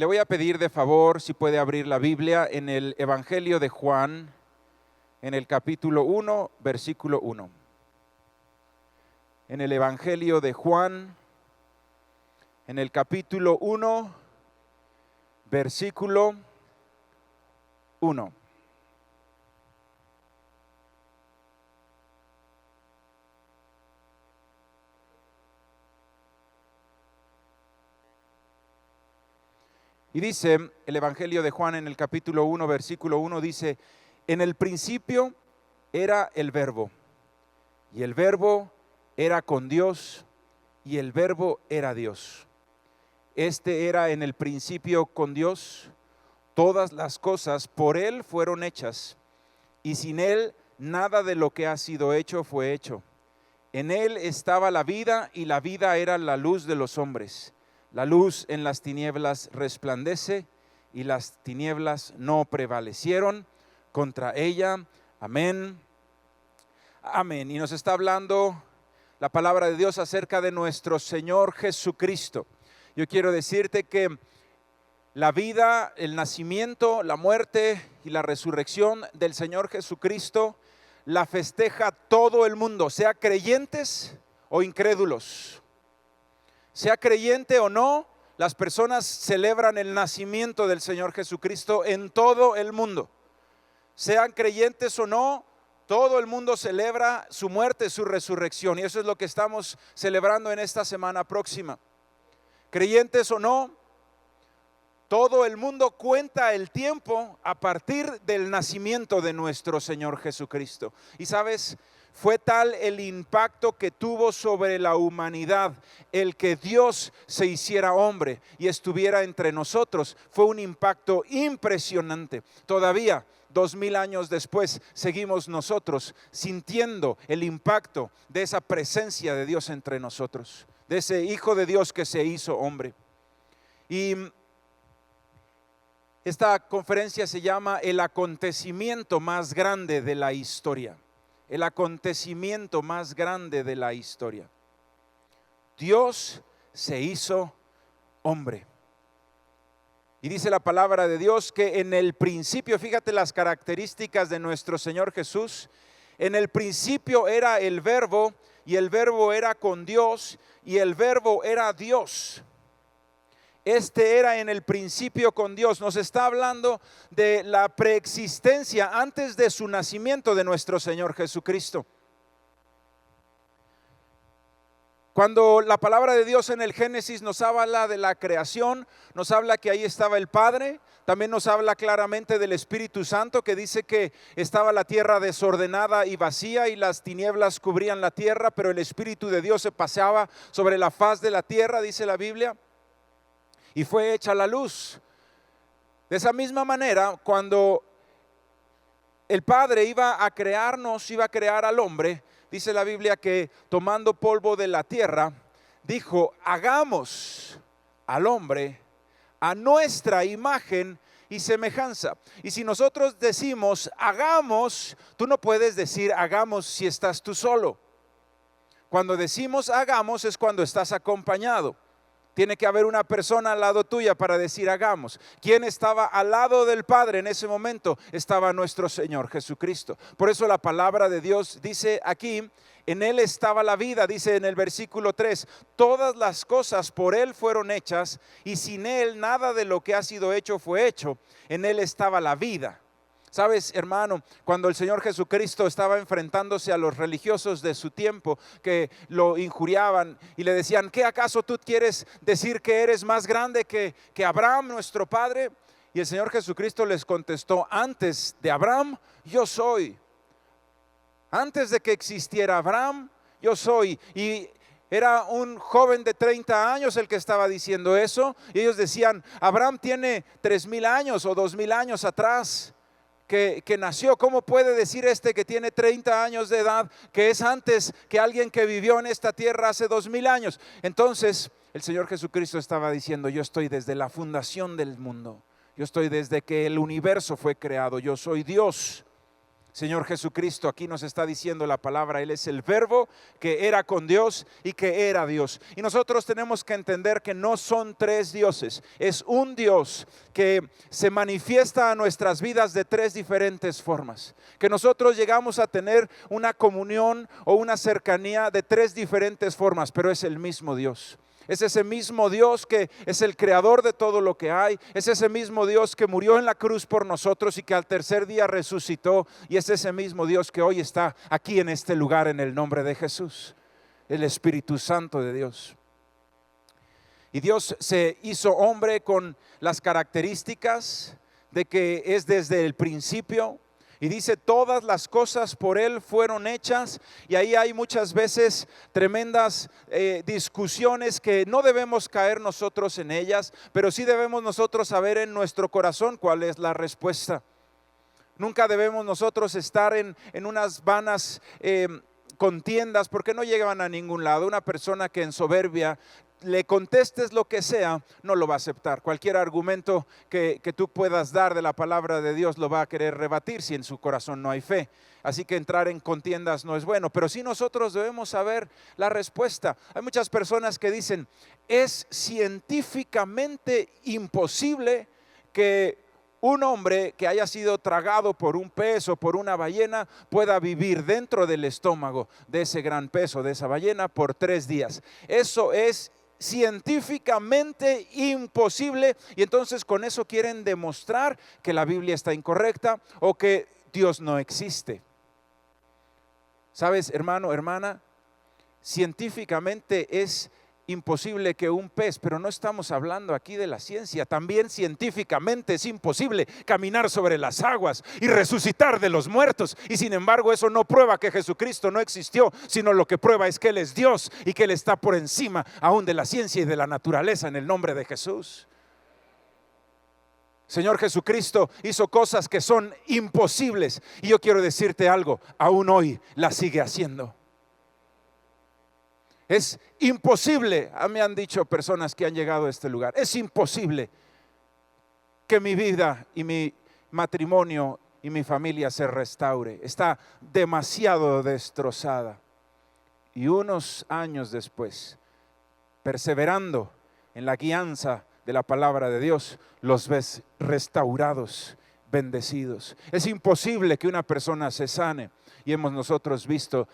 Le voy a pedir de favor si puede abrir la Biblia en el Evangelio de Juan, en el capítulo 1, versículo 1. En el Evangelio de Juan, en el capítulo 1, versículo 1. Y dice el Evangelio de Juan en el capítulo 1, versículo 1, dice: en el principio era el Verbo, y el Verbo era con Dios, y el Verbo era Dios. Este era en el principio con Dios. Todas las cosas por Él fueron hechas, y sin Él nada de lo que ha sido hecho fue hecho. En Él estaba la vida, y la vida era la luz de los hombres. La luz en las tinieblas resplandece, y las tinieblas no prevalecieron contra ella. Amén. Amén. Y nos está hablando la palabra de Dios acerca de nuestro Señor Jesucristo. Yo quiero decirte que la vida, el nacimiento, la muerte y la resurrección del Señor Jesucristo la festeja todo el mundo, sea creyentes o incrédulos. Sea creyente o no, las personas celebran el nacimiento del Señor Jesucristo en todo el mundo. Sean creyentes o no, todo el mundo celebra su muerte, su resurrección. Y eso es lo que estamos celebrando en esta semana próxima. Creyentes o no, todo el mundo cuenta el tiempo a partir del nacimiento de nuestro Señor Jesucristo. Y sabes, fue tal el impacto que tuvo sobre la humanidad el que Dios se hiciera hombre y estuviera entre nosotros. Fue un impacto impresionante. Todavía 2000 años después seguimos nosotros sintiendo el impacto de esa presencia de Dios entre nosotros, de ese Hijo de Dios que se hizo hombre. Y esta conferencia se llama El acontecimiento más grande de la historia. El acontecimiento más grande de la historia. Dios se hizo hombre. Y dice la palabra de Dios que en el principio, fíjate las características de nuestro Señor Jesús. En el principio era el Verbo, y el Verbo era con Dios, y el Verbo era Dios. Este era en el principio con Dios. Nos está hablando de la preexistencia antes de su nacimiento de nuestro Señor Jesucristo. Cuando la palabra de Dios en el Génesis nos habla de la creación, nos habla que ahí estaba el Padre. También nos habla claramente del Espíritu Santo, que dice que estaba la tierra desordenada y vacía y las tinieblas cubrían la tierra, pero el Espíritu de Dios se paseaba sobre la faz de la tierra, dice la Biblia. Y fue hecha la luz. De esa misma manera, cuando el Padre iba a crearnos, iba a crear al hombre, dice la Biblia que tomando polvo de la tierra, dijo: hagamos al hombre a nuestra imagen y semejanza. Y si nosotros decimos hagamos, tú no puedes decir hagamos si estás tú solo. Cuando decimos hagamos es cuando estás acompañado. Tiene que haber una persona al lado tuya para decir hagamos. ¿Quién estaba al lado del Padre en ese momento? Estaba nuestro Señor Jesucristo. Por eso la palabra de Dios dice aquí: en Él estaba la vida, dice en el versículo 3. Todas las cosas por Él fueron hechas, y sin Él nada de lo que ha sido hecho fue hecho. En Él estaba la vida. Sabes, hermano, cuando el Señor Jesucristo estaba enfrentándose a los religiosos de su tiempo que lo injuriaban y le decían: ¿qué acaso tú quieres decir que eres más grande que Abraham, nuestro padre? Y el Señor Jesucristo les contestó: antes de Abraham, yo soy. Antes de que existiera Abraham, yo soy. Y era un joven de 30 años el que estaba diciendo eso. Y ellos decían: Abraham tiene 3000 años o 2000 años atrás que nació. ¿Cómo puede decir este que tiene 30 años de edad que es antes que alguien que vivió en esta tierra hace 2000 años? Entonces el Señor Jesucristo estaba diciendo: yo estoy desde la fundación del mundo. Yo estoy desde que el universo fue creado. Yo soy Dios. Señor Jesucristo aquí nos está diciendo la palabra, Él es el verbo que era con Dios y que era Dios. Y nosotros tenemos que entender que no son tres dioses, es un Dios que se manifiesta a nuestras vidas de tres diferentes formas. Que nosotros llegamos a tener una comunión o una cercanía de tres diferentes formas, pero es el mismo Dios. Es ese mismo Dios que es el creador de todo lo que hay. Es ese mismo Dios que murió en la cruz por nosotros y que al tercer día resucitó. Y es ese mismo Dios que hoy está aquí en este lugar en el nombre de Jesús. El Espíritu Santo de Dios. Y Dios se hizo hombre con las características de que es desde el principio. Y dice, todas las cosas por Él fueron hechas. Y ahí hay muchas veces tremendas discusiones que no debemos caer nosotros en ellas, pero sí debemos nosotros saber en nuestro corazón cuál es la respuesta. Nunca debemos nosotros estar en unas vanas contiendas, porque no llegan a ningún lado. Una persona que en soberbia le contestes lo que sea, no lo va a aceptar. Cualquier argumento que tú puedas dar de la palabra de Dios lo va a querer rebatir si en su corazón no hay fe. Así que entrar en contiendas no es bueno, pero sí nosotros debemos saber la respuesta. Hay muchas personas que dicen, es científicamente imposible que un hombre que haya sido tragado por un pez o por una ballena pueda vivir dentro del estómago de ese gran pez o de esa ballena por 3 días. Eso es científicamente imposible, y entonces con eso quieren demostrar que la Biblia está incorrecta o que Dios no existe. ¿Sabes, hermano, hermana? Científicamente es imposible que un pez, pero no estamos hablando aquí de la ciencia. También científicamente es imposible caminar sobre las aguas y resucitar de los muertos, y sin embargo eso no prueba que Jesucristo no existió, sino lo que prueba es que Él es Dios y que Él está por encima aún de la ciencia y de la naturaleza, en el nombre de Jesús. Señor Jesucristo hizo cosas que son imposibles, y yo quiero decirte algo, aún hoy las sigue haciendo. Es imposible, me han dicho personas que han llegado a este lugar, es imposible que mi vida y mi matrimonio y mi familia se restaure. Está demasiado destrozada. Y unos años después, perseverando en la guianza de la palabra de Dios, los ves restaurados, bendecidos. Es imposible que una persona se sane, y hemos nosotros visto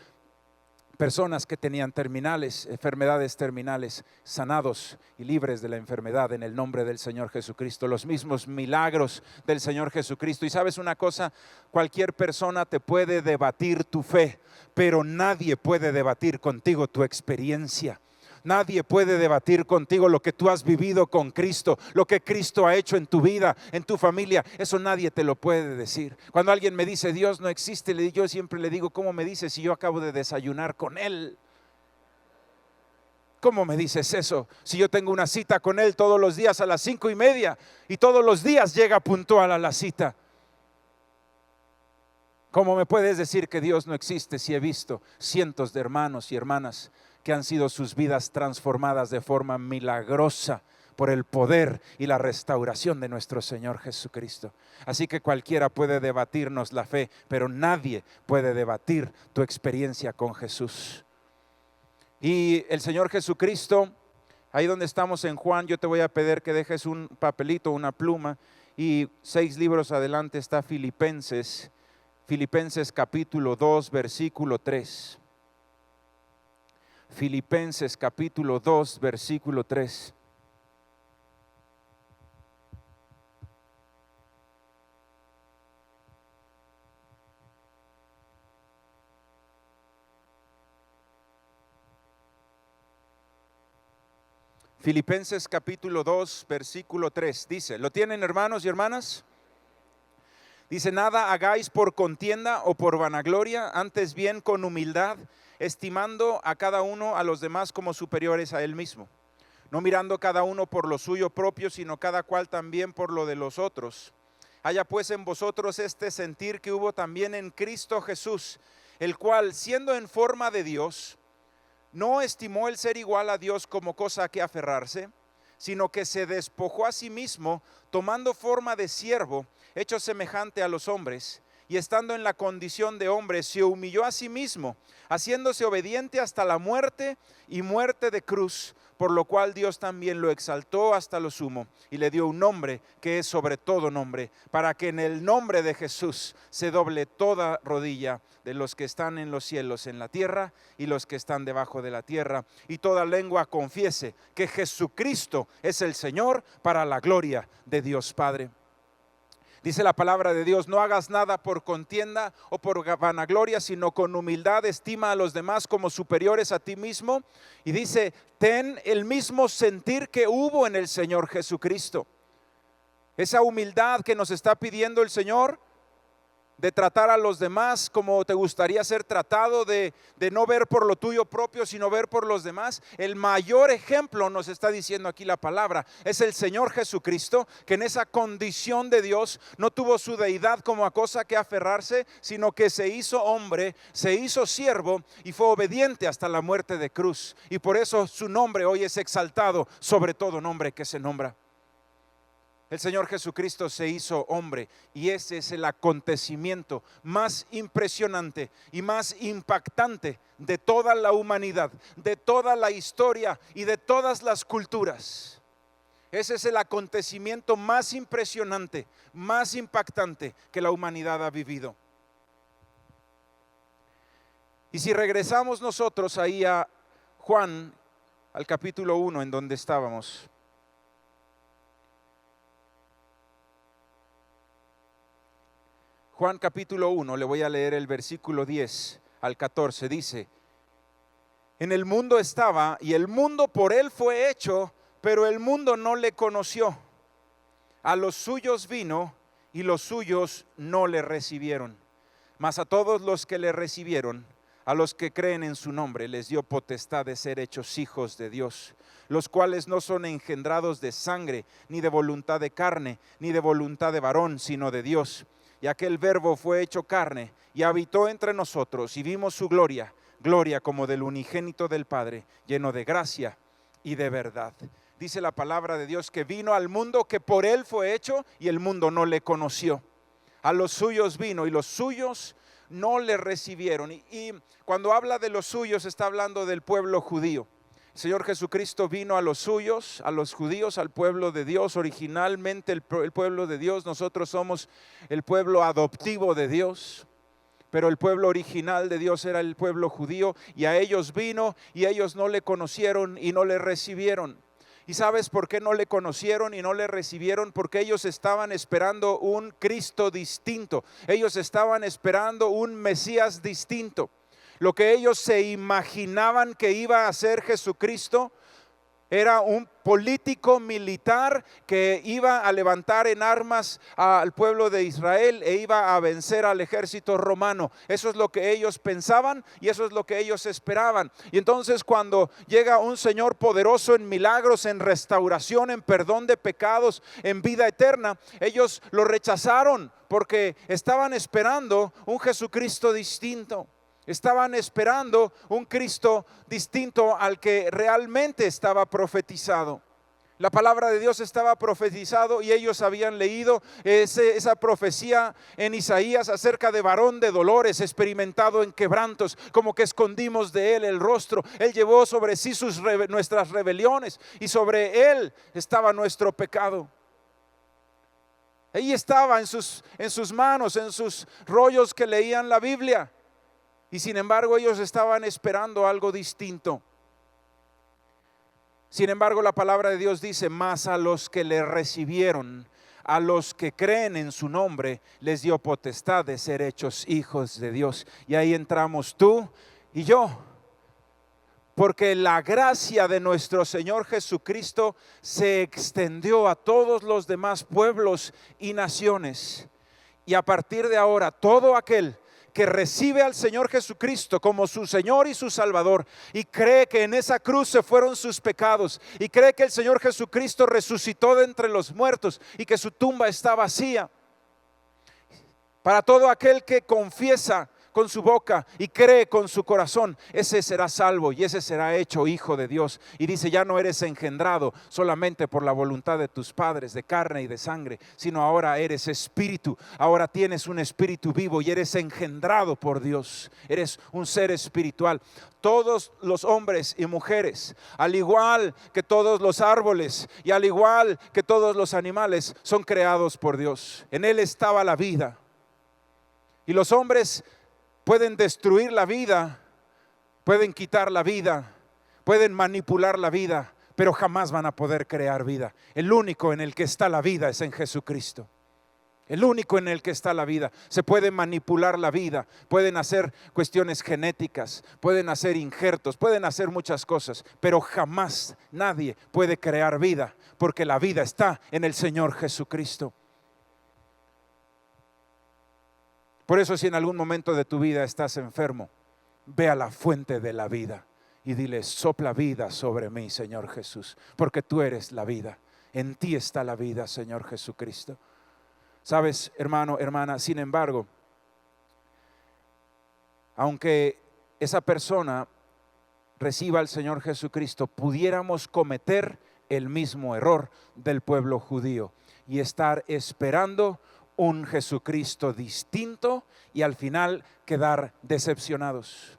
personas que tenían enfermedades terminales, sanados y libres de la enfermedad en el nombre del Señor Jesucristo. Los mismos milagros del Señor Jesucristo. Y sabes una cosa, cualquier persona te puede debatir tu fe, pero nadie puede debatir contigo tu experiencia. Nadie puede debatir contigo lo que tú has vivido con Cristo, lo que Cristo ha hecho en tu vida, en tu familia. Eso nadie te lo puede decir. Cuando alguien me dice Dios no existe, yo siempre le digo, ¿cómo me dices si yo acabo de desayunar con Él? ¿Cómo me dices eso? Si yo tengo una cita con Él todos los días a las 5:30 y todos los días llega puntual a la cita. ¿Cómo me puedes decir que Dios no existe si he visto cientos de hermanos y hermanas que han sido sus vidas transformadas de forma milagrosa por el poder y la restauración de nuestro Señor Jesucristo? Así que cualquiera puede debatirnos la fe, pero nadie puede debatir tu experiencia con Jesús. Y el Señor Jesucristo, ahí donde estamos en Juan, yo te voy a pedir que dejes un papelito, una pluma, y 6 libros adelante está Filipenses capítulo 2, versículo 3. Filipenses capítulo 2, versículo 3. Filipenses capítulo 2, versículo 3. Dice, ¿lo tienen, hermanos y hermanas? Dice, nada hagáis por contienda o por vanagloria, antes bien con humildad, estimando a cada uno a los demás como superiores a él mismo, no mirando cada uno por lo suyo propio, sino cada cual también por lo de los otros. Haya pues en vosotros este sentir que hubo también en Cristo Jesús, el cual, siendo en forma de Dios, no estimó el ser igual a Dios como cosa a que aferrarse, sino que se despojó a sí mismo, tomando forma de siervo, hecho semejante a los hombres, y estando en la condición de hombre, se humilló a sí mismo, haciéndose obediente hasta la muerte y muerte de cruz, por lo cual Dios también lo exaltó hasta lo sumo y le dio un nombre que es sobre todo nombre, para que en el nombre de Jesús se doble toda rodilla de los que están en los cielos, en la tierra y los que están debajo de la tierra, y toda lengua confiese que Jesucristo es el Señor, para la gloria de Dios Padre. Dice la palabra de Dios: no hagas nada por contienda o por vanagloria, sino con humildad estima a los demás como superiores a ti mismo. Y dice: ten el mismo sentir que hubo en el Señor Jesucristo. Esa humildad que nos está pidiendo el Señor, de tratar a los demás como te gustaría ser tratado, de no ver por lo tuyo propio, sino ver por los demás. El mayor ejemplo, nos está diciendo aquí la palabra, es el Señor Jesucristo, que en esa condición de Dios no tuvo su deidad como a cosa que aferrarse, sino que se hizo hombre, se hizo siervo y fue obediente hasta la muerte de cruz. Y por eso su nombre hoy es exaltado sobre todo nombre que se nombra. El Señor Jesucristo se hizo hombre, y ese es el acontecimiento más impresionante y más impactante de toda la humanidad, de toda la historia y de todas las culturas. Ese es el acontecimiento más impresionante, más impactante que la humanidad ha vivido. Y si regresamos nosotros ahí a Juan, al capítulo 1, en donde estábamos. Juan capítulo 1, le voy a leer el versículo 10 al 14, dice: en el mundo estaba, y el mundo por él fue hecho, pero el mundo no le conoció. A los suyos vino, y los suyos no le recibieron. Mas a todos los que le recibieron, a los que creen en su nombre, les dio potestad de ser hechos hijos de Dios, los cuales no son engendrados de sangre, ni de voluntad de carne, ni de voluntad de varón, sino de Dios. Y aquel verbo fue hecho carne y habitó entre nosotros, y vimos su gloria, gloria como del unigénito del Padre, lleno de gracia y de verdad. Dice la palabra de Dios que vino al mundo, que por él fue hecho, y el mundo no le conoció. A los suyos vino, y los suyos no le recibieron. Y cuando habla de los suyos, está hablando del pueblo judío. El Señor Jesucristo vino a los suyos, a los judíos, al pueblo de Dios. Originalmente el pueblo de Dios, nosotros somos el pueblo adoptivo de Dios, pero el pueblo original de Dios era el pueblo judío, y a ellos vino y ellos no le conocieron y no le recibieron. ¿Y sabes por qué no le conocieron y no le recibieron? Porque ellos estaban esperando un Cristo distinto. Ellos estaban esperando un Mesías distinto. Lo que ellos se imaginaban que iba a ser Jesucristo era un político militar que iba a levantar en armas al pueblo de Israel e iba a vencer al ejército romano. Eso es lo que ellos pensaban y eso es lo que ellos esperaban. Y entonces, cuando llega un Señor poderoso en milagros, en restauración, en perdón de pecados, en vida eterna, ellos lo rechazaron porque estaban esperando un Jesucristo distinto. Estaban esperando un Cristo distinto al que realmente estaba profetizado. La palabra de Dios estaba profetizado, y ellos habían leído esa profecía en Isaías acerca de varón de dolores, experimentado en quebrantos, como que escondimos de él el rostro. Él llevó sobre sí nuestras rebeliones, y sobre él estaba nuestro pecado. Ahí estaba en sus manos, en sus rollos que leían la Biblia. Y sin embargo ellos estaban esperando algo distinto. Sin embargo, la palabra de Dios dice: mas a los que le recibieron, a los que creen en su nombre, les dio potestad de ser hechos hijos de Dios. Y ahí entramos tú y yo, porque la gracia de nuestro Señor Jesucristo se extendió a todos los demás pueblos y naciones. Y a partir de ahora, todo aquel que recibe al Señor Jesucristo como su Señor y su Salvador, y cree que en esa cruz se fueron sus pecados, y cree que el Señor Jesucristo resucitó de entre los muertos y que su tumba está vacía, para todo aquel que confiesa con su boca y cree con su corazón, ese será salvo y ese será hecho hijo de Dios. Y dice, ya no eres engendrado solamente por la voluntad de tus padres, de carne y de sangre, sino ahora eres espíritu. Ahora tienes un espíritu vivo y eres engendrado por Dios. Eres un ser espiritual. Todos los hombres y mujeres, al igual que todos los árboles y al igual que todos los animales, son creados por Dios. En Él estaba la vida. Y los hombres pueden destruir la vida, pueden quitar la vida, pueden manipular la vida, pero jamás van a poder crear vida. El único en el que está la vida es en Jesucristo. El único en el que está la vida. Se puede manipular la vida, pueden hacer cuestiones genéticas, pueden hacer injertos, pueden hacer muchas cosas, pero jamás nadie puede crear vida, porque la vida está en el Señor Jesucristo. Por eso, si en algún momento de tu vida estás enfermo, ve a la fuente de la vida y dile, sopla vida sobre mí, Señor Jesús, porque tú eres la vida. En ti está la vida, Señor Jesucristo. Sabes, hermano, hermana, sin embargo, aunque esa persona reciba al Señor Jesucristo, pudiéramos cometer el mismo error del pueblo judío y estar esperando un Jesucristo distinto y al final quedar decepcionados.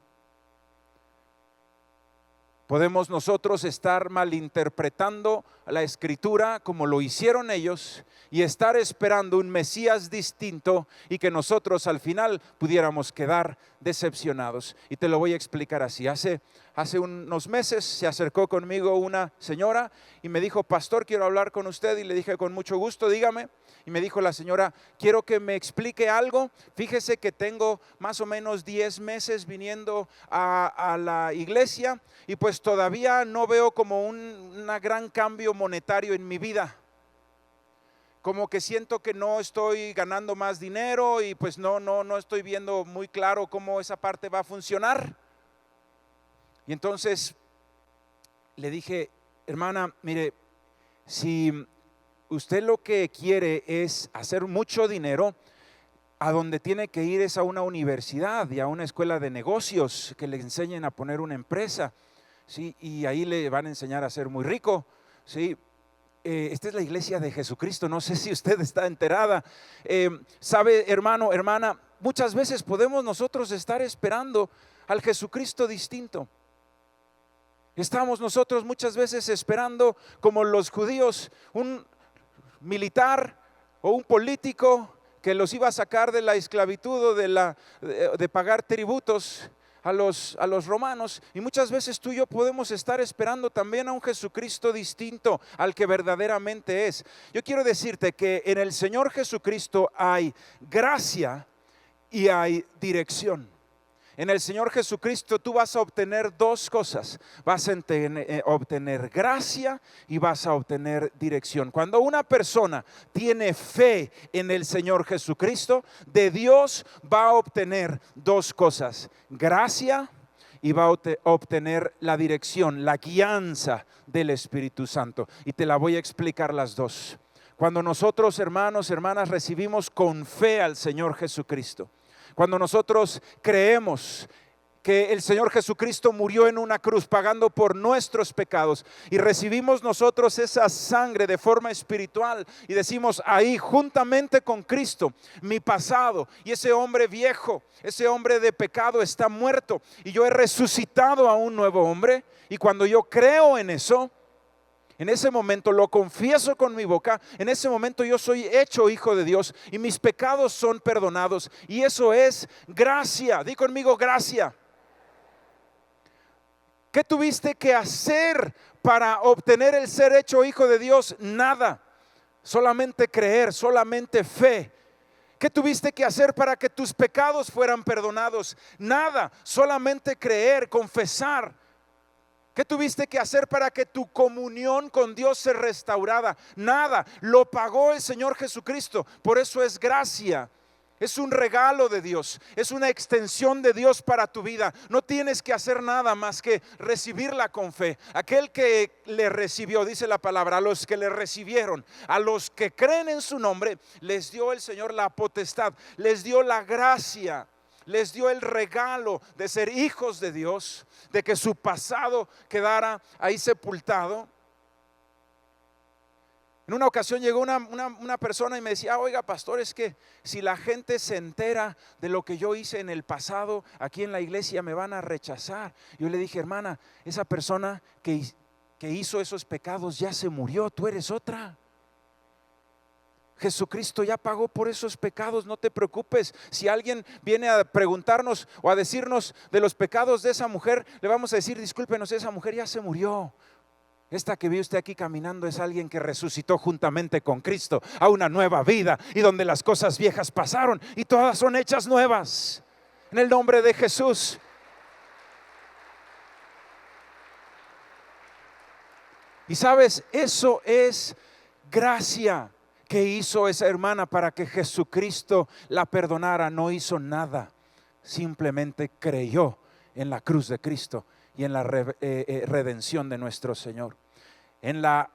Podemos nosotros estar malinterpretando la Escritura como lo hicieron ellos y estar esperando un Mesías distinto y que nosotros al final pudiéramos quedar decepcionados. Y te lo voy a explicar así. Hace unos meses se acercó conmigo una señora y me dijo, pastor, quiero hablar con usted. Y le dije, con mucho gusto, dígame. Y me dijo la señora, quiero que me explique algo. Fíjese que tengo más o menos 10 meses viniendo a la iglesia y pues todavía no veo como un gran cambio monetario en mi vida. Como que siento que no estoy ganando más dinero y pues no estoy viendo muy claro cómo esa parte va a funcionar. Y entonces le dije, hermana, mire, si usted lo que quiere es hacer mucho dinero, a donde tiene que ir es a una universidad y a una escuela de negocios que le enseñen a poner una empresa, ¿sí? Y ahí le van a enseñar a ser muy rico, ¿sí? Esta es la iglesia de Jesucristo, no sé si usted está enterada. Sabe, hermano, hermana, muchas veces podemos nosotros estar esperando al Jesucristo distinto. Estamos nosotros muchas veces esperando, como los judíos, un militar o un político que los iba a sacar de la esclavitud o de pagar tributos a los romanos. Y muchas veces tú y yo podemos estar esperando también a un Jesucristo distinto al que verdaderamente es. Yo quiero decirte que en el Señor Jesucristo hay gracia y hay dirección. En el Señor Jesucristo tú vas a obtener dos cosas. Vas a obtener gracia y vas a obtener dirección. Cuando una persona tiene fe en el Señor Jesucristo, de Dios va a obtener dos cosas: gracia y va a obtener la dirección, la guianza del Espíritu Santo. Y te la voy a explicar las dos. Cuando nosotros, hermanos, hermanas, recibimos con fe al Señor Jesucristo, cuando nosotros creemos que el Señor Jesucristo murió en una cruz pagando por nuestros pecados y recibimos nosotros esa sangre de forma espiritual y decimos, ahí juntamente con Cristo, mi pasado y ese hombre viejo, ese hombre de pecado está muerto y yo he resucitado a un nuevo hombre. Y cuando yo creo en eso, en ese momento lo confieso con mi boca, en ese momento yo soy hecho hijo de Dios y mis pecados son perdonados, y eso es gracia. Di conmigo, gracia. ¿Qué tuviste que hacer para obtener el ser hecho hijo de Dios? Nada, solamente creer, solamente fe. ¿Qué tuviste que hacer para que tus pecados fueran perdonados? Nada, solamente creer, confesar. ¿Qué tuviste que hacer para que tu comunión con Dios se restaurara? Nada, lo pagó el Señor Jesucristo. Por eso es gracia. Es un regalo de Dios, es una extensión de Dios para tu vida. No tienes que hacer nada más que recibirla con fe. Aquel que le recibió, dice la palabra, a los que le recibieron, a los que creen en su nombre, les dio el Señor la potestad, les dio la gracia, les dio el regalo de ser hijos de Dios, de que su pasado quedara ahí sepultado. En una ocasión llegó una persona y me decía: oiga, pastor, es que si la gente se entera de lo que yo hice en el pasado aquí en la iglesia, me van a rechazar. Yo le dije: hermana, esa persona que hizo esos pecados ya se murió, tú eres otra. Jesucristo ya pagó por esos pecados, no te preocupes. Si alguien viene a preguntarnos o a decirnos de los pecados de esa mujer, le vamos a decir: discúlpenos, esa mujer ya se murió. Esta que ve usted aquí caminando es alguien que resucitó juntamente con Cristo a una nueva vida, y donde las cosas viejas pasaron y todas son hechas nuevas en el nombre de Jesús. Y sabes, eso es gracia que hizo esa hermana para que Jesucristo la perdonara. No hizo nada, simplemente creyó en la cruz de Cristo y en la redención de nuestro Señor. En la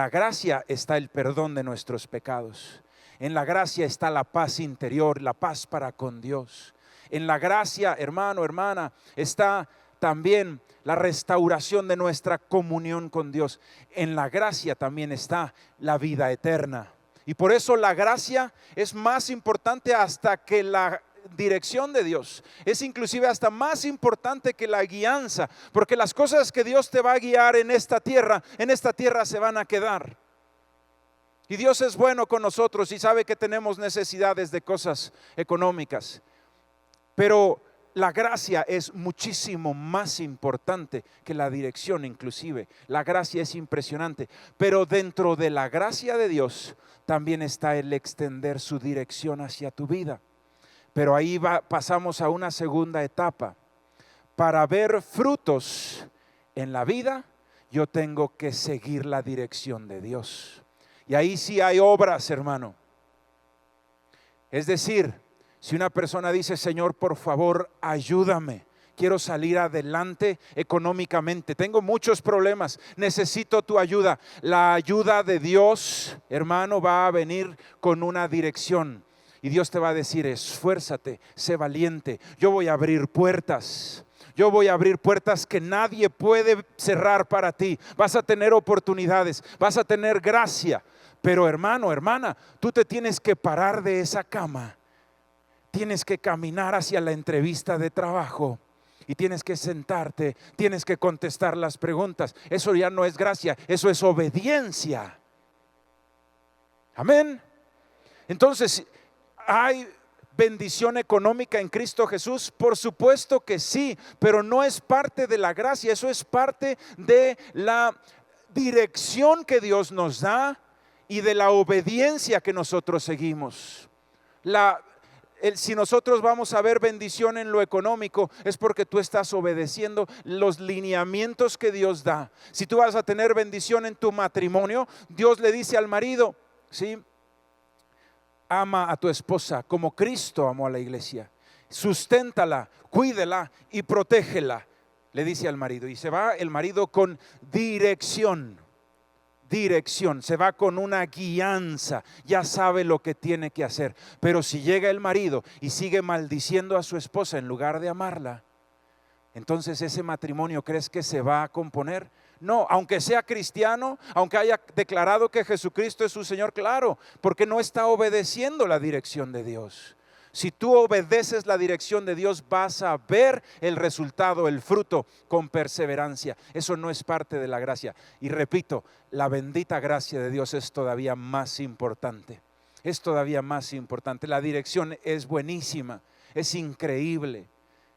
gracia está el perdón de nuestros pecados. En la gracia está la paz interior, la paz para con Dios. En la gracia, hermano, hermana, está también la restauración de nuestra comunión con Dios. En la gracia también está la vida eterna. Y por eso la gracia es más importante hasta que la dirección de Dios. Es inclusive hasta más importante que la guianza, porque las cosas que Dios te va a guiar en esta tierra se van a quedar. Y Dios es bueno con nosotros y sabe que tenemos necesidades de cosas económicas, pero la gracia es muchísimo más importante que la dirección. Inclusive la gracia es impresionante, pero dentro de la gracia de Dios también está el extender su dirección hacia tu vida. Pero ahí pasamos a una segunda etapa. Para ver frutos en la vida, yo tengo que seguir la dirección de Dios. Y ahí sí hay obras, hermano. Es decir, si una persona dice: Señor, por favor, ayúdame, quiero salir adelante económicamente, tengo muchos problemas, necesito tu ayuda. La ayuda de Dios, hermano, va a venir con una dirección. Y Dios te va a decir: esfuérzate, sé valiente, yo voy a abrir puertas. Yo voy a abrir puertas que nadie puede cerrar para ti. Vas a tener oportunidades, vas a tener gracia. Pero hermano, hermana, tú te tienes que parar de esa cama. Tienes que caminar hacia la entrevista de trabajo. Y tienes que sentarte, tienes que contestar las preguntas. Eso ya no es gracia, eso es obediencia. Amén. Entonces, ¿hay bendición económica en Cristo Jesús? Por supuesto que sí, pero no es parte de la gracia, eso es parte de la dirección que Dios nos da y de la obediencia que nosotros seguimos. Si nosotros vamos a ver bendición en lo económico, es porque tú estás obedeciendo los lineamientos que Dios da. Si tú vas a tener bendición en tu matrimonio, Dios le dice al marido, ¿sí?, ama a tu esposa como Cristo amó a la iglesia. Susténtala, cuídela y protégela, le dice al marido. Y se va el marido con dirección, se va con una guianza, ya sabe lo que tiene que hacer. Pero si llega el marido y sigue maldiciendo a su esposa en lugar de amarla, entonces ese matrimonio, ¿crees que se va a componer? No, aunque sea cristiano, aunque haya declarado que Jesucristo es su Señor, claro, porque no está obedeciendo la dirección de Dios. Si tú obedeces la dirección de Dios, vas a ver el resultado, el fruto, con perseverancia. Eso no es parte de la gracia. Y repito, la bendita gracia de Dios es todavía más importante. Es todavía más importante. La dirección es buenísima, es increíble.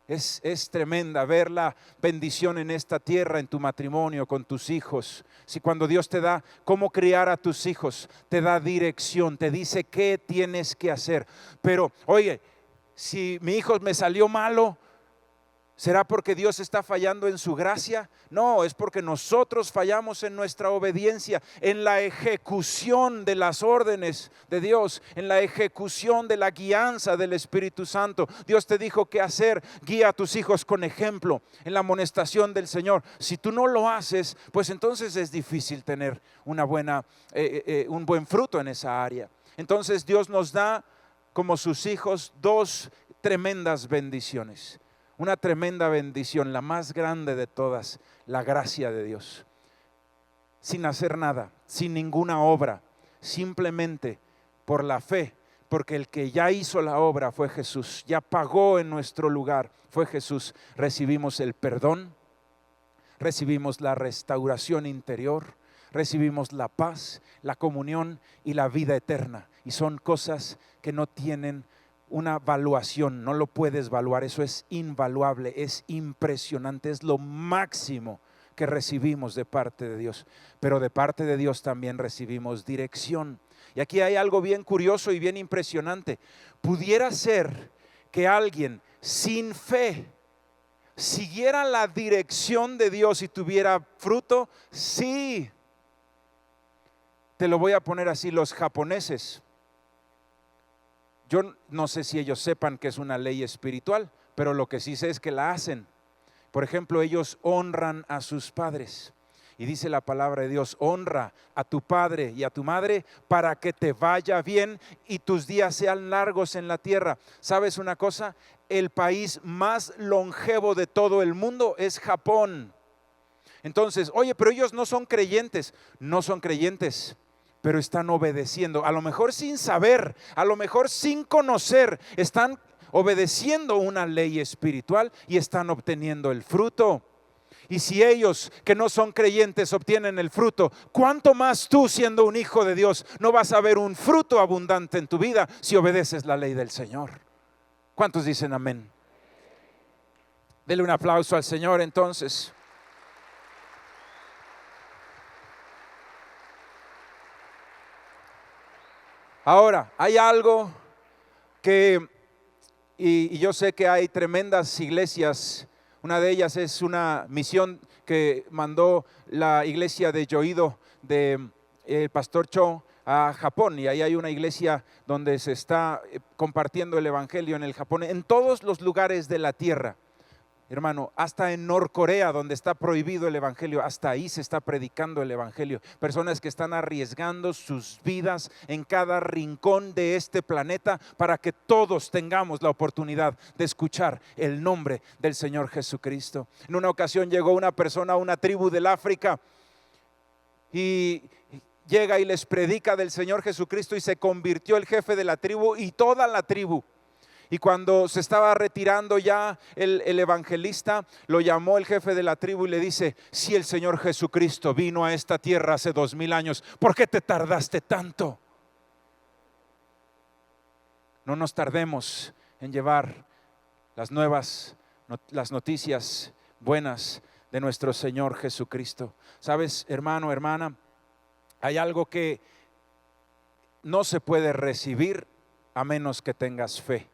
Es tremenda ver la bendición en esta tierra, en tu matrimonio, con tus hijos. Si cuando Dios te da cómo criar a tus hijos, te da dirección, te dice qué tienes que hacer. Pero oye, si mi hijo me salió malo, ¿será porque Dios está fallando en su gracia? No, es porque nosotros fallamos en nuestra obediencia, en la ejecución de las órdenes de Dios, en la ejecución de la guianza del Espíritu Santo. Dios te dijo qué hacer, guía a tus hijos con ejemplo, en la amonestación del Señor. Si tú no lo haces, pues entonces es difícil tener un buen fruto en esa área. Entonces Dios nos da como sus hijos dos tremendas bendiciones. Una tremenda bendición, la más grande de todas, la gracia de Dios. Sin hacer nada, sin ninguna obra, simplemente por la fe, porque el que ya hizo la obra fue Jesús, ya pagó en nuestro lugar, fue Jesús. Recibimos el perdón, recibimos la restauración interior, recibimos la paz, la comunión y la vida eterna. Y son cosas que no tienen una valuación, no lo puedes valuar, eso es invaluable, es impresionante, es lo máximo que recibimos de parte de Dios. Pero de parte de Dios también recibimos dirección. Y aquí hay algo bien curioso y bien impresionante. Pudiera ser que alguien sin fe siguiera la dirección de Dios y tuviera fruto. Sí, te lo voy a poner así, los japoneses, yo no sé si ellos sepan que es una ley espiritual, pero lo que sí sé es que la hacen. Por ejemplo, ellos honran a sus padres. Y dice la palabra de Dios: honra a tu padre y a tu madre para que te vaya bien y tus días sean largos en la tierra. ¿Sabes una cosa? El país más longevo de todo el mundo es Japón. Entonces, oye, pero ellos no son creyentes. No son creyentes, pero están obedeciendo. A lo mejor sin saber, a lo mejor sin conocer, están obedeciendo una ley espiritual y están obteniendo el fruto. Y si ellos que no son creyentes obtienen el fruto, ¿cuánto más tú, siendo un hijo de Dios, no vas a ver un fruto abundante en tu vida si obedeces la ley del Señor? ¿Cuántos dicen amén? Dele un aplauso al Señor entonces. Ahora, hay algo que, y yo sé que hay tremendas iglesias. Una de ellas es una misión que mandó la iglesia de Yoido, de el pastor Cho, a Japón. Y ahí hay una iglesia donde se está compartiendo el evangelio en el Japón, en todos los lugares de la tierra. Hermano, hasta en Norcorea, donde está prohibido el evangelio, hasta ahí se está predicando el evangelio. Personas que están arriesgando sus vidas en cada rincón de este planeta para que todos tengamos la oportunidad de escuchar el nombre del Señor Jesucristo. En una ocasión llegó una persona a una tribu del África y llega y les predica del Señor Jesucristo, y se convirtió el jefe de la tribu y toda la tribu. Y cuando se estaba retirando ya el evangelista, lo llamó el jefe de la tribu y le dice: si el Señor Jesucristo vino a esta tierra hace 2000 años, ¿por qué te tardaste tanto? No nos tardemos en llevar las noticias buenas de nuestro Señor Jesucristo. ¿Sabes, hermano, hermana? Hay algo que no se puede recibir a menos que tengas fe.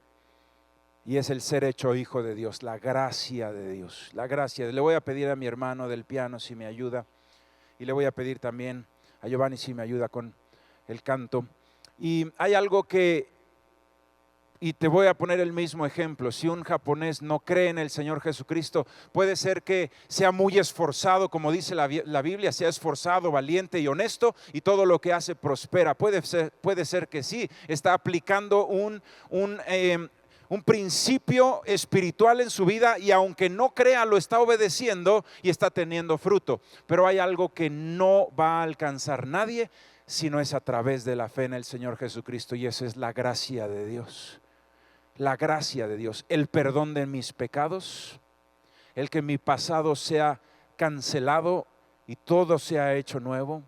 Y es el ser hecho hijo de Dios, la gracia de Dios, la gracia. Le voy a pedir a mi hermano del piano si me ayuda, y le voy a pedir también a Giovanni si me ayuda con el canto. Y hay algo y te voy a poner el mismo ejemplo. Si un japonés no cree en el Señor Jesucristo, puede ser que sea muy esforzado, como dice la Biblia, sea esforzado, valiente y honesto, y todo lo que hace prospera. Puede ser que sí, está aplicando un principio espiritual en su vida, y aunque no crea, lo está obedeciendo y está teniendo fruto. Pero hay algo que no va a alcanzar nadie si no es a través de la fe en el Señor Jesucristo, y eso es la gracia de Dios. La gracia de Dios, el perdón de mis pecados, el que mi pasado sea cancelado y todo sea hecho nuevo,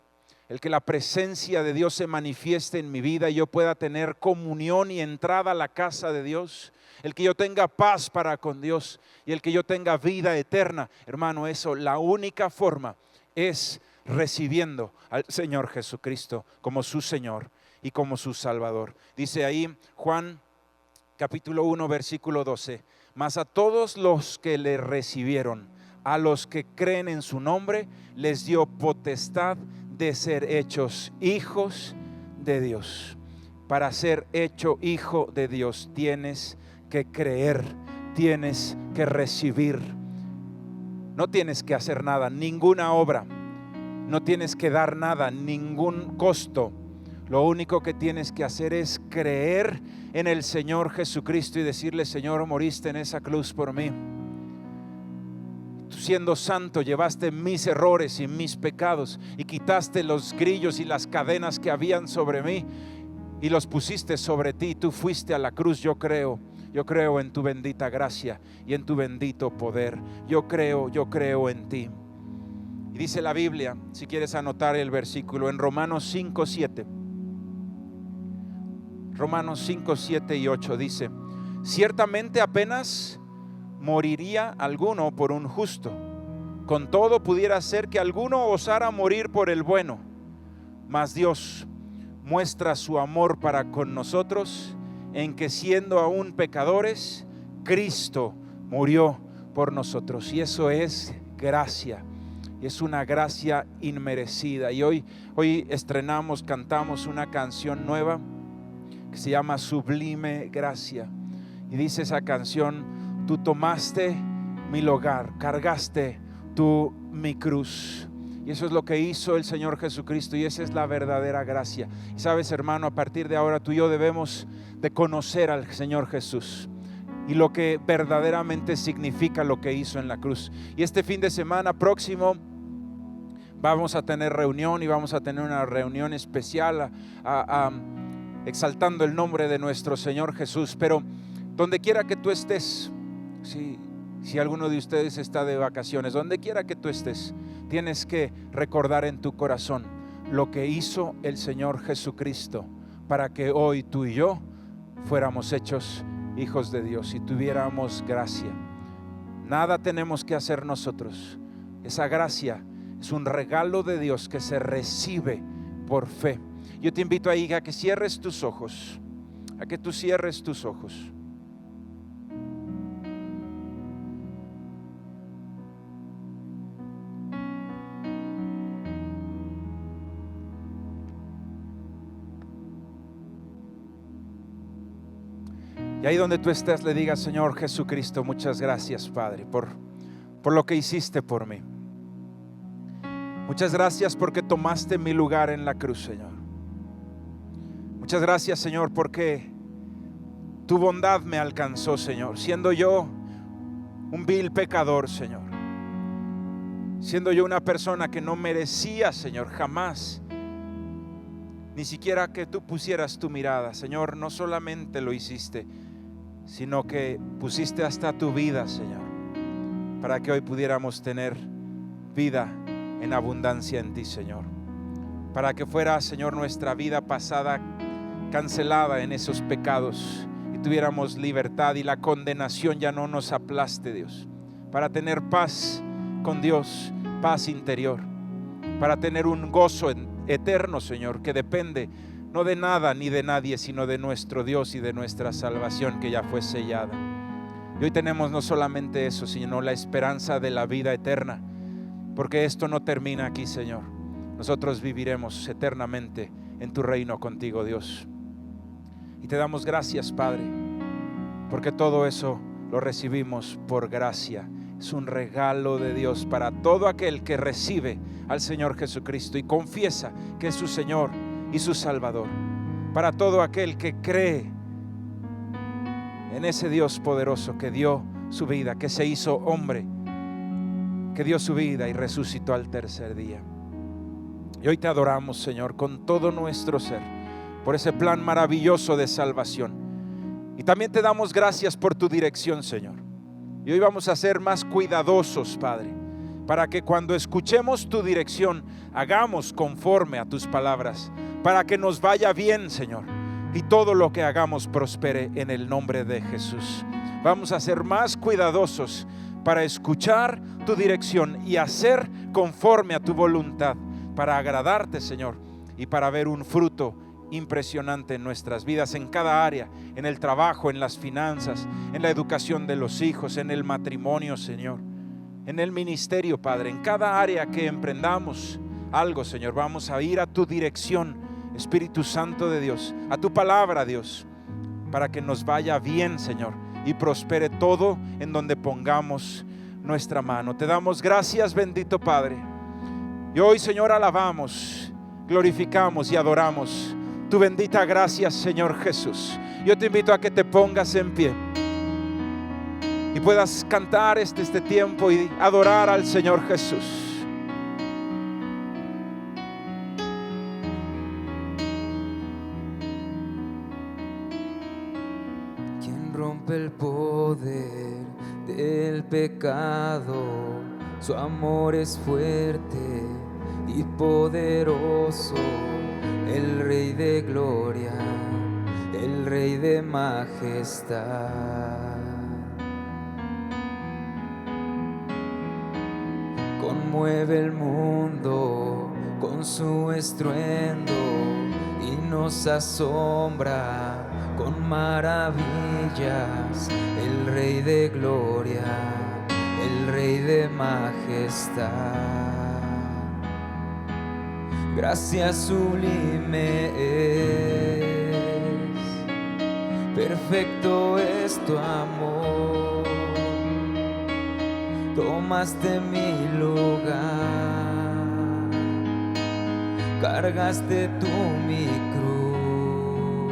el que la presencia de Dios se manifieste en mi vida y yo pueda tener comunión y entrada a la casa de Dios, el que yo tenga paz para con Dios y el que yo tenga vida eterna. Hermano, eso, la única forma es recibiendo al Señor Jesucristo como su Señor y como su Salvador. Dice ahí Juan capítulo 1 versículo 12: mas a todos los que le recibieron, a los que creen en su nombre, les dio potestad de ser hechos hijos de Dios. Para ser hecho hijo de Dios tienes que creer, tienes que recibir. No tienes que hacer nada, ninguna obra, no tienes que dar nada, ningún costo. Lo único que tienes que hacer es creer en el Señor Jesucristo y decirle: Señor, moriste en esa cruz por mí. Tú, siendo santo, llevaste mis errores y mis pecados y quitaste los grillos y las cadenas que habían sobre mí y los pusiste sobre ti. Tú fuiste a la cruz. Yo creo en tu bendita gracia y en tu bendito poder. Yo creo en ti. Y dice la Biblia, si quieres anotar el versículo, en Romanos 5:7. Romanos 5, 7 y 8 dice: ciertamente apenas moriría alguno por un justo, con todo pudiera ser que alguno osara morir por el bueno, mas Dios muestra su amor para con nosotros en que, siendo aún pecadores, Cristo murió por nosotros. Y eso es gracia, es una gracia inmerecida. Y hoy cantamos una canción nueva que se llama Sublime Gracia, y dice esa canción: tú tomaste mi lugar, cargaste tú mi cruz. Y eso es lo que hizo el Señor Jesucristo, y esa es la verdadera gracia. Y sabes, hermano, a partir de ahora tú y yo debemos de conocer al Señor Jesús y lo que verdaderamente significa lo que hizo en la cruz. Y este fin de semana próximo vamos a tener reunión, y vamos a tener una reunión especial exaltando el nombre de nuestro Señor Jesús. Pero donde quiera que tú estés, si alguno de ustedes está de vacaciones, donde quiera que tú estés, tienes que recordar en tu corazón lo que hizo el Señor Jesucristo para que hoy tú y yo fuéramos hechos hijos de Dios y tuviéramos gracia. Nada tenemos que hacer nosotros. Esa gracia es un regalo de Dios que se recibe por fe. Yo te invito ahí a que cierres tus ojos, a que tú cierres tus ojos. Y ahí donde tú estés, le digas: Señor Jesucristo, muchas gracias, Padre, por lo que hiciste por mí. Muchas gracias porque tomaste mi lugar en la cruz, Señor. Muchas gracias, Señor, porque tu bondad me alcanzó, Señor, siendo yo un vil pecador, Señor, siendo yo una persona que no merecía, Señor, jamás, ni siquiera que tú pusieras tu mirada, Señor. No solamente lo hiciste, sino que pusiste hasta tu vida, Señor, para que hoy pudiéramos tener vida en abundancia en ti, Señor, para que fuera, Señor, nuestra vida pasada cancelada en esos pecados y tuviéramos libertad y la condenación ya no nos aplaste, Dios, para tener paz con Dios, paz interior, para tener un gozo eterno, Señor, que depende no de nada ni de nadie, sino de nuestro Dios y de nuestra salvación que ya fue sellada. Y hoy tenemos no solamente eso, sino la esperanza de la vida eterna, porque esto no termina aquí, Señor. Nosotros viviremos eternamente en tu reino contigo, Dios. Y te damos gracias, Padre, porque todo eso lo recibimos por gracia. Es un regalo de Dios para todo aquel que recibe al Señor Jesucristo y confiesa que es su Señor y su Salvador. Para todo aquel que cree en ese Dios poderoso que dio su vida, que se hizo hombre, que dio su vida y resucitó al tercer día. Y hoy te adoramos, Señor, con todo nuestro ser, por ese plan maravilloso de salvación. Y también te damos gracias por tu dirección, Señor. Y hoy vamos a ser más cuidadosos, Padre, para que cuando escuchemos tu dirección hagamos conforme a tus palabras, para que nos vaya bien, Señor, y todo lo que hagamos prospere en el nombre de Jesús. Vamos a ser más cuidadosos para escuchar tu dirección y hacer conforme a tu voluntad, para agradarte, Señor, y para ver un fruto impresionante en nuestras vidas, en cada área, en el trabajo, en las finanzas, en la educación de los hijos, en el matrimonio, Señor, en el ministerio, Padre, en cada área que emprendamos algo, Señor, vamos a ir a tu dirección, Espíritu Santo de Dios, a tu palabra, Dios, para que nos vaya bien, Señor, y prospere todo en donde pongamos nuestra mano. Te damos gracias, bendito Padre. Y hoy, Señor, alabamos, glorificamos y adoramos tu bendita gracia, Señor Jesús. Yo te invito a que te pongas en pie y puedas cantar este tiempo y adorar al Señor Jesús. Quien rompe el poder del pecado, su amor es fuerte y poderoso, el Rey de gloria, el Rey de majestad. Conmueve el mundo con su estruendo y nos asombra con maravillas, el Rey de gloria, el Rey de majestad. Gracia sublime es, perfecto es tu amor. Tomaste mi lugar, cargaste tú mi cruz,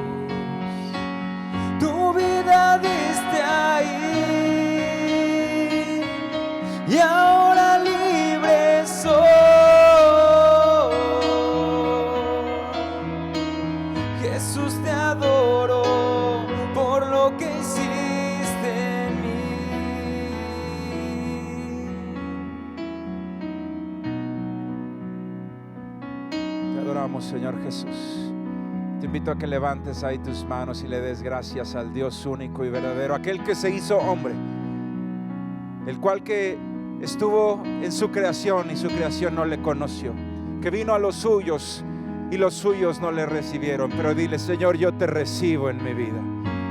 tu vida diste ahí y ahora libre soy. Jesús, te adoro por lo que hiciste en mí. Te adoramos, Señor Jesús. Te invito a que levantes ahí tus manos y le des gracias al Dios único y verdadero, aquel que se hizo hombre, el cual que estuvo en su creación y su creación no le conoció, que vino a los suyos y los suyos no le recibieron. Pero dile: Señor, yo te recibo en mi vida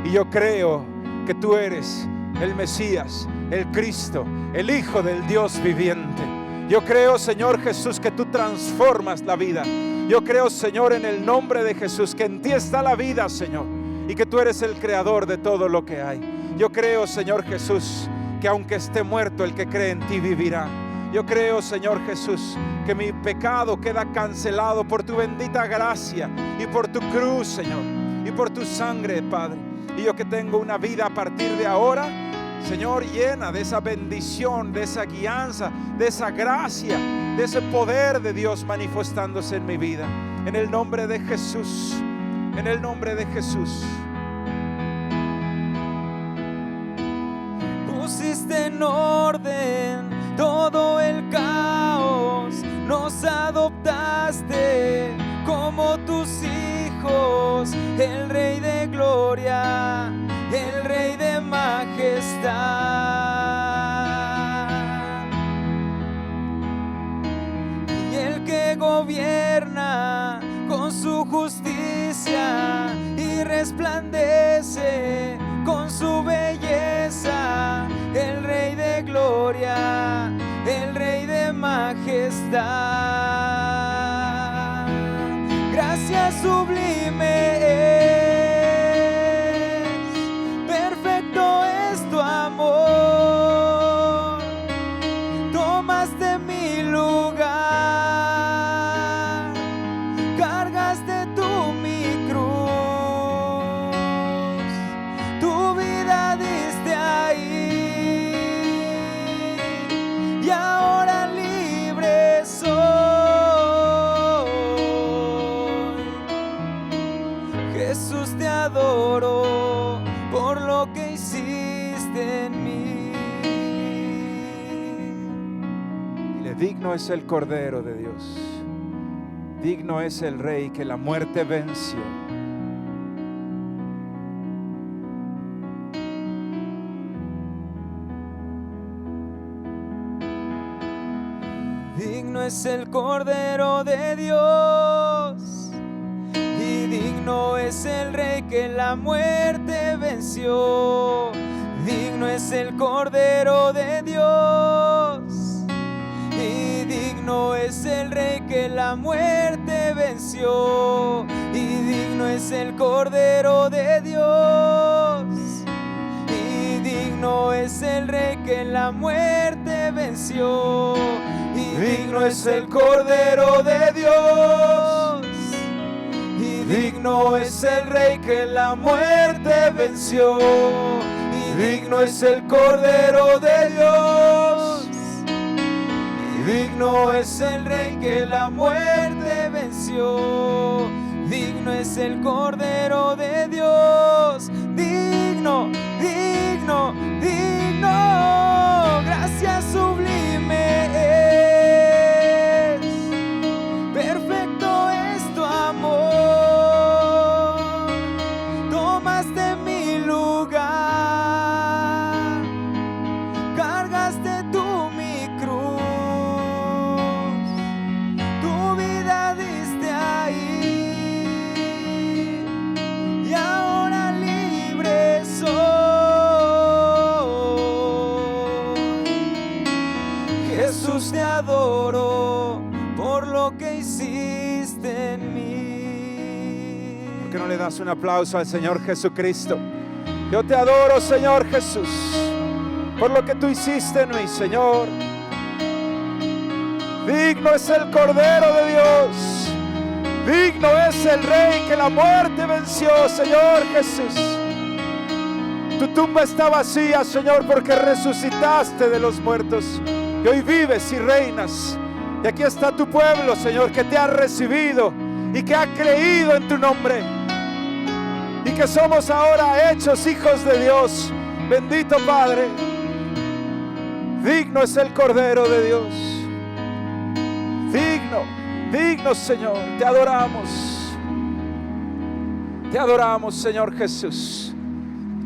y yo creo que tú eres el Mesías, el Cristo, el Hijo del Dios viviente. Yo creo, Señor Jesús, que tú transformas la vida. Yo creo, Señor, en el nombre de Jesús, que en ti está la vida, Señor, y que tú eres el creador de todo lo que hay. Yo creo, Señor Jesús, que aunque esté muerto, el que cree en ti vivirá. Yo creo, Señor Jesús, que mi pecado queda cancelado por tu bendita gracia y por tu cruz, Señor, y por tu sangre, Padre. Y yo que tengo una vida a partir de ahora, Señor, llena de esa bendición, de esa guianza, de esa gracia, de ese poder de Dios manifestándose en mi vida. En el nombre de Jesús, en el nombre de Jesús. Pusiste en orden todo el caos, nos adoptaste como tus hijos, el Rey de gloria, el Rey de majestad, y el que gobierna con su justicia y resplandece con su belleza, el Rey de gloria, el Rey de majestad. Gracia sublime es, perfecto es tu amor. Tomaste mi lugar, cargaste tú mi cruz, tu vida diste ahí y ahora libre soy. Jesús, te adoro por lo que hiciste en mí. Dile: digno es el Cordero de Dios, digno es el Rey que la muerte venció. Digno es el Cordero de Dios y digno es el Rey que la muerte venció. Digno es el Cordero de Dios y digno es el Rey que la muerte venció. Y digno es el Cordero de Dios y digno es el Rey que la muerte venció. Y digno es el Cordero de Dios y Digno es el Rey que la muerte venció, y digno es el Cordero de Dios. Y digno es el Rey que la muerte venció, digno es el Cordero de Dios. Digno, digno, digno, gracias sublime es, perfecto es tu amor. Tomaste mi lugar, cargaste tú mi cruz, tu vida diste ahí, y ahora libre soy. Jesús, te adoro por lo que hiciste en mí. ¿Por qué no le das un aplauso al Señor Jesucristo? Yo te adoro, Señor Jesús, por lo que tú hiciste en mí, Señor. Digno es el Cordero de Dios, digno es el Rey que la muerte venció, Señor Jesús. Tu tumba está vacía, Señor, porque resucitaste de los muertos y hoy vives y reinas. Y aquí está tu pueblo, Señor, que te ha recibido y que ha creído en tu nombre, y que somos ahora hechos hijos de Dios. Bendito Padre, digno es el Cordero de Dios. Digno, digno, Señor, te adoramos, Señor Jesús.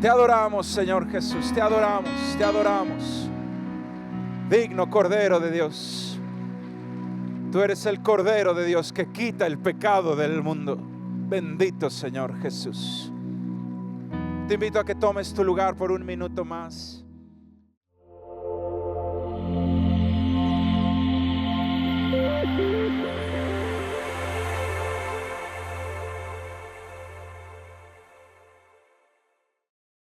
Te adoramos, Señor Jesús, te adoramos, te adoramos. Digno Cordero de Dios. Tú eres el Cordero de Dios que quita el pecado del mundo. Bendito Señor Jesús. Te invito a que tomes tu lugar por un minuto más.